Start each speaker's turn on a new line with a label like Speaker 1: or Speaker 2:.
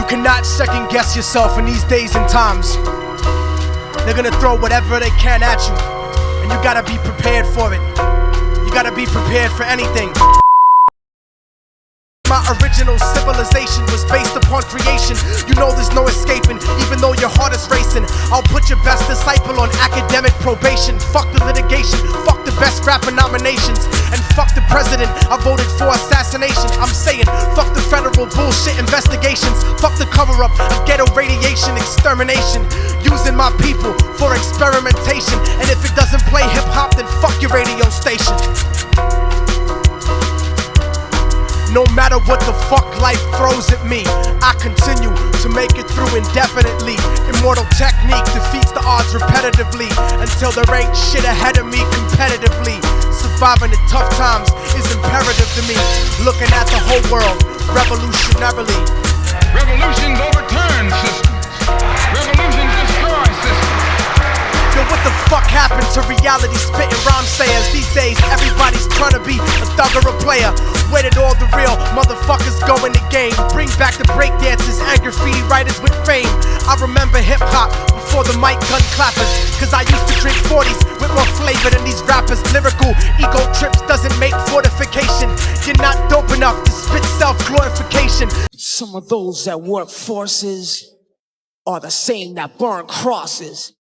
Speaker 1: cannot second guess yourself in these days and times. They're gonna throw whatever they can at you, and you gotta be prepared for it. You gotta be prepared for anything. My original civilization was based upon creation. You know there's no escaping, even though your heart is racing. I'll put your best disciple on academic probation. Fuck the litigation, fuck the best rapper nominations, and fuck the president I voted for assassination. I'm saying, fuck the federal bullshit investigations. Fuck the cover-up of ghetto radiation extermination. Using my people for experimentation. And if it doesn't play hip-hop, then fuck your radio station. No matter what the fuck life throws at me, I continue to make it through indefinitely. Immortal technique defeats the odds repetitively, until there ain't shit ahead of me competitively. Surviving the tough times is imperative to me. Looking at the whole world revolutionarily.
Speaker 2: Revolutions overturn systems. Revolutions destroy systems.
Speaker 1: Yo, what the fuck happened to reality spitting rhyme sayers? These days everybody's trying to be a thug or a player. Where did all the real motherfuckers go in the game? Bring back the breakdancers and graffiti writers with fame. I remember hip-hop before the mic gun clappers, cause I used to drink 40s with more flavor than these rappers. Lyrical ego trips doesn't make fortification. You're not dope enough to spit self-glorification.
Speaker 3: Some of those that work forces are the same that burn crosses.